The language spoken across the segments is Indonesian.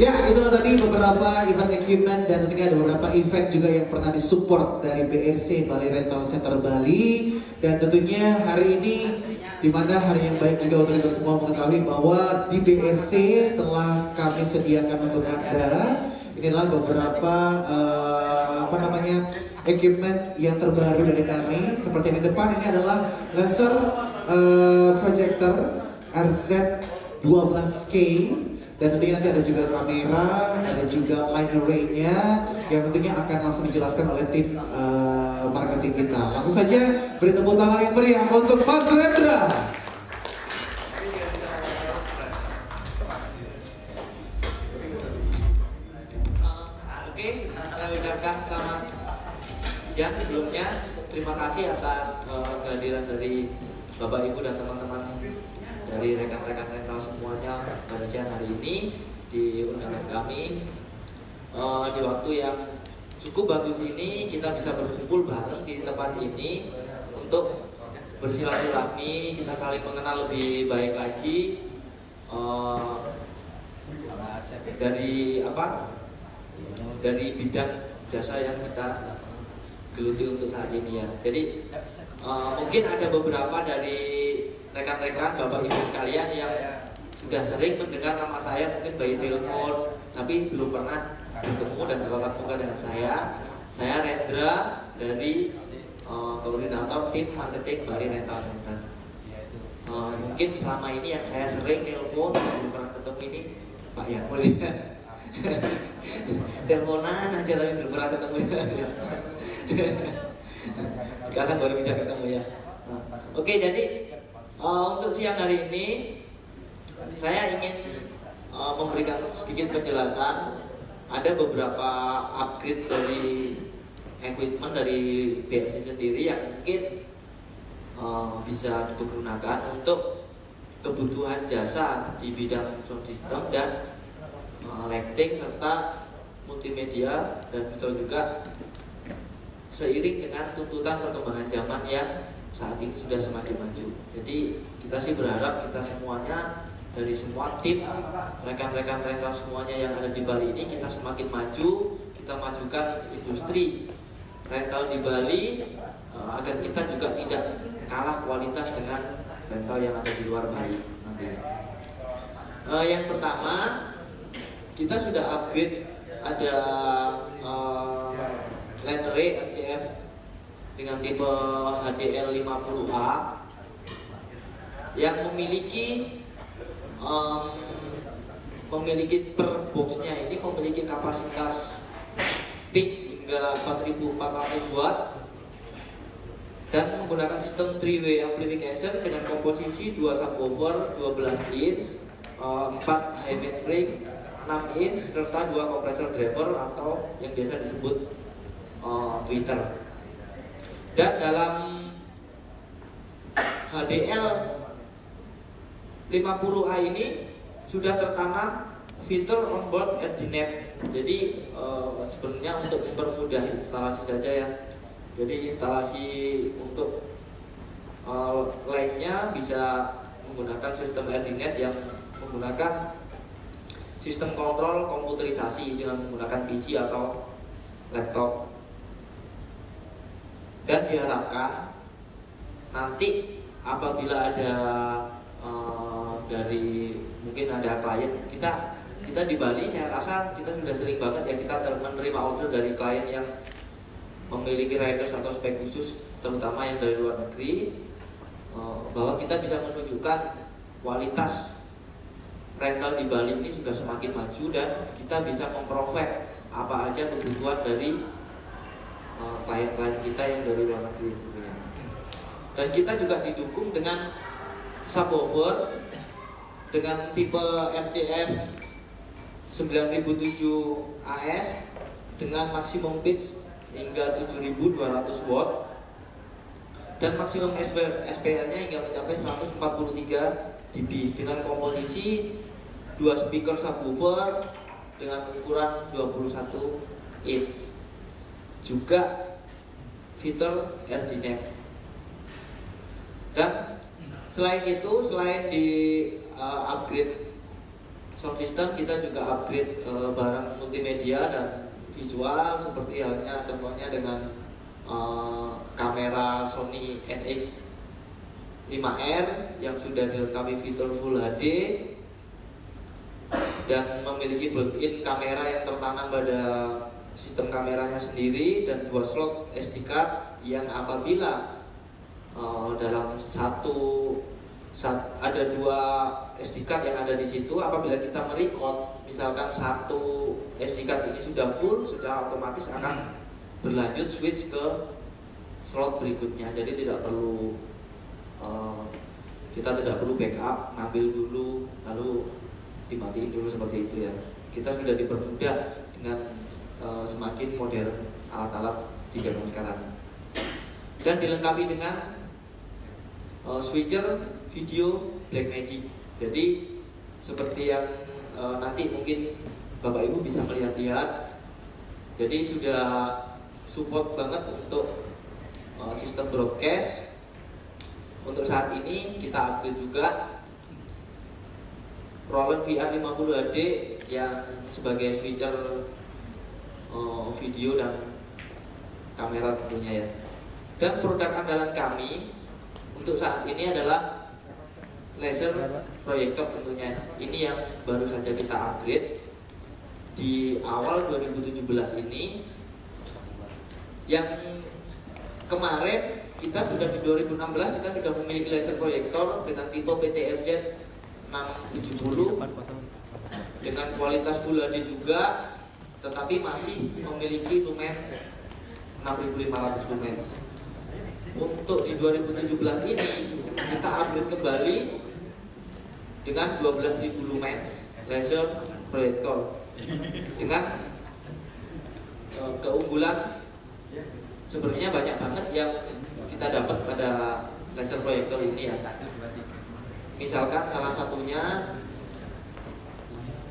Ya, itulah tadi beberapa event equipment dan tentunya ada beberapa event juga yang pernah disupport dari BRC Bali Rental Center Bali. Dan tentunya hari ini di mana hari yang baik juga untuk kita semua mengetahui bahwa di BRC telah kami sediakan untuk Anda. Inilah beberapa equipment yang terbaru dari kami. Seperti di depan ini adalah laser projector RZ12K. Dan tentunya nanti ada juga kamera, ada juga line array-nya yang tentunya akan langsung dijelaskan oleh tim marketing kita. Langsung saja beri tepuk tangan yang meriah untuk Mas Rendra. Oke, saya ucapkan selamat siang sebelumnya. Terima kasih atas kehadiran dari Bapak Ibu dan teman-teman dari rekan-rekan rental semuanya pada siang hari ini di undangan kami. Di waktu yang cukup bagus ini kita bisa berkumpul bareng di tempat ini untuk bersilaturahmi, kita saling mengenal lebih baik lagi dari bidang jasa yang kita geluti untuk saat ini ya. Jadi mungkin ada beberapa dari rekan-rekan Bapak Ibu sekalian yang sudah sering mendengar nama saya mungkin by telepon tapi belum pernah bertemu dan bertatap muka dengan saya. Saya Rendra dari koordinator tim marketing Bali Rental Center. Mungkin selama ini yang saya sering telepon belum pernah ketemu ini Pak Yakul ya. Teleponan aja tapi belum pernah ketemu ya. Sekarang baru bisa ketemu ya. Oke, jadi untuk siang hari ini saya ingin memberikan sedikit penjelasan. Ada beberapa upgrade dari equipment dari BRC sendiri yang mungkin bisa digunakan untuk kebutuhan jasa di bidang sound system dan lighting serta multimedia, dan bisa juga seiring dengan tuntutan perkembangan zaman yang saat ini sudah semakin maju. Jadi kita sih berharap kita semuanya dari semua tim rekan-rekan rental semuanya yang ada di Bali ini kita semakin maju, kita majukan industri rental di Bali agar kita juga tidak kalah kualitas dengan rental yang ada di luar Bali nantinya. Yang pertama, kita sudah upgrade, ada line array RCF dengan tipe HDL 50A yang memiliki per boxnya ini memiliki kapasitas pitch hingga 4400 watt dan menggunakan sistem 3-way amplification dengan komposisi 2 subwoofer 12 inch, 4 high mid ring 6 inch serta 2 kompresor driver atau yang biasa disebut tweeter. Dan dalam HDL 50A ini sudah tertanam fitur onboard AirDNet. Jadi sebenarnya untuk mempermudah instalasi saja ya. Jadi instalasi untuk lainnya bisa menggunakan sistem AirDNet yang menggunakan sistem kontrol komputerisasi dengan menggunakan PC atau laptop. Dan diharapkan nanti apabila ada dari mungkin ada klien kita di Bali, saya rasa kita sudah sering banget ya kita menerima order dari klien yang memiliki riders atau spek khusus, terutama yang dari luar negeri, bahwa kita bisa menunjukkan kualitas rental di Bali ini sudah semakin maju dan kita bisa memprovide apa aja kebutuhan dari klien-klien kita yang dari luar negeri tentunya. Dan kita juga didukung dengan subwoofer dengan tipe RCF 9007 AS dengan maksimum pitch hingga 7200 watt dan maksimum SPL-nya hingga mencapai 143 dB dengan komposisi 2 speaker subwoofer dengan ukuran 21 inch, juga fitur AirDNet. Dan selain itu, selain di upgrade sound system kita juga upgrade barang multimedia dan visual seperti halnya contohnya dengan kamera Sony NX 5R yang sudah dilengkapi fitur Full HD dan memiliki built-in kamera yang tertanam pada sistem kameranya sendiri dan 2 slot SD card yang apabila dalam ada 2 SD card yang ada di situ, apabila kita merecord misalkan 1 SD card ini sudah full, secara otomatis akan berlanjut switch ke slot berikutnya. Jadi kita tidak perlu backup, ngambil dulu lalu dimatiin dulu seperti itu ya. Kita sudah dipermudah dengan semakin modern alat-alat di zaman sekarang dan dilengkapi dengan switcher video Blackmagic. Jadi seperti yang nanti mungkin Bapak Ibu bisa melihat-lihat, jadi sudah support banget untuk sistem broadcast. Untuk saat ini kita upgrade juga Roland VR 50 HD yang sebagai switcher video dan kamera tentunya ya. Dan produk andalan kami untuk saat ini adalah laser proyektor tentunya. Ini yang baru saja kita upgrade di awal 2017 ini. Yang kemarin kita sudah di 2016 kita sudah memiliki laser proyektor dengan tipe PTRZ 670 dengan kualitas Full HD juga, tetapi masih memiliki lumens 6500 lumens. Untuk di 2017 ini kita upgrade kembali dengan 12.000 lumens laser proyektor dengan keunggulan sebenarnya banyak banget yang kita dapat pada laser proyektor ini ya. Misalkan salah satunya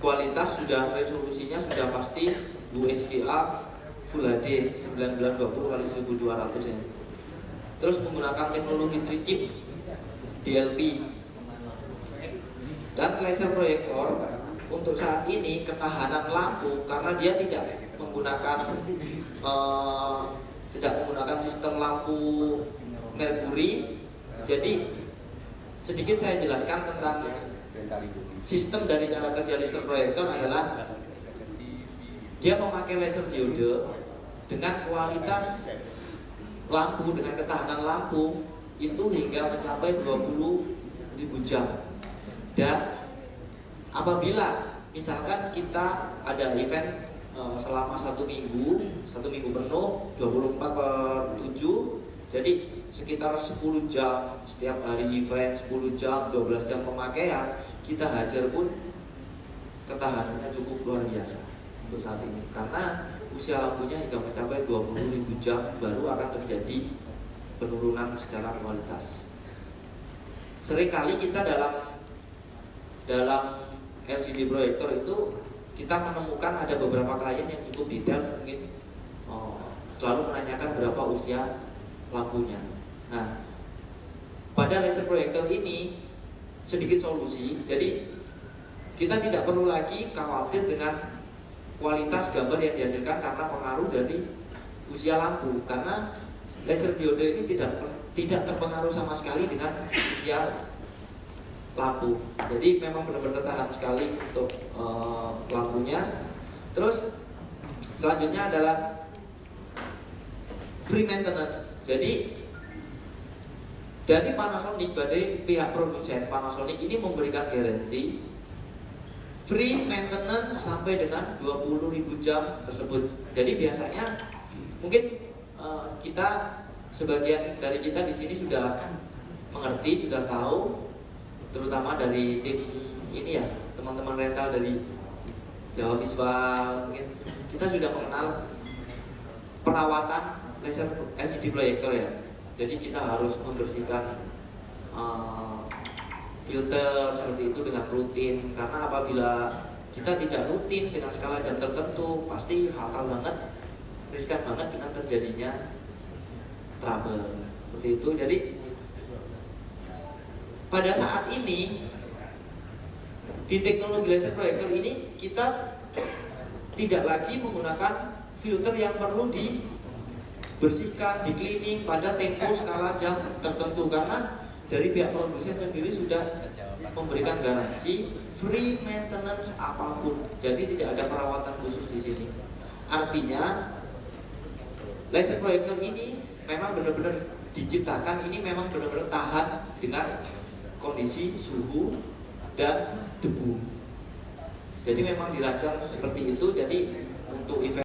kualitas sudah resolusinya sudah pasti USGA Full HD 1920x1200 ya. Terus menggunakan teknologi 3 chip DLP. Dan laser proyektor untuk saat ini ketahanan lampu karena dia tidak menggunakan sistem lampu merkuri. Jadi sedikit saya jelaskan tentang sistem dari cara kerja laser proyektor adalah dia memakai laser diode dengan kualitas lampu, dengan ketahanan lampu itu hingga mencapai 20.000 jam. Dan apabila misalkan kita ada event selama 1 minggu penuh 24/7, jadi sekitar 10 jam setiap hari event, 10 jam, 12 jam pemakaian, kita hajar pun ketahanannya cukup luar biasa untuk saat ini. Karena usia lampunya hingga mencapai 20.000 jam baru akan terjadi penurunan secara kualitas. Seringkali kita dalam LCD proyektor itu kita menemukan ada beberapa klien yang cukup detail, mungkin selalu menanyakan berapa usia lampunya. Nah, pada laser proyektor ini sedikit solusi. Jadi kita tidak perlu lagi khawatir dengan kualitas gambar yang dihasilkan karena pengaruh dari usia lampu, karena laser diode ini tidak terpengaruh sama sekali dengan usia lampu. Jadi memang benar-benar tahan sekali untuk lampunya. Terus selanjutnya adalah free maintenance. Jadi dari Panasonic, dari pihak produsen Panasonic ini memberikan garansi free maintenance sampai dengan 20.000 jam tersebut. Jadi biasanya mungkin kita sebagian dari kita di sini sudah mengerti, sudah tahu, terutama dari tim ini ya, teman-teman rental dari Jawa Visual, mungkin kita sudah mengenal perawatan laser LCD proyektor ya. Jadi kita harus membersihkan filter seperti itu dengan rutin, karena apabila kita tidak rutin dengan skala jam tertentu pasti fatal banget, riskan banget dengan terjadinya trouble seperti itu. Jadi pada saat ini di teknologi laser proyektor ini kita tidak lagi menggunakan filter yang perlu dibersihkan, di cleaning pada tempo skala jam tertentu, karena dari pihak produsen sendiri sudah memberikan garansi free maintenance apapun. Jadi tidak ada perawatan khusus di sini. Artinya laser proyektor ini memang benar-benar diciptakan, ini memang benar-benar tahan dengan kondisi suhu dan debu. Jadi memang dirancang seperti itu. Jadi untuk event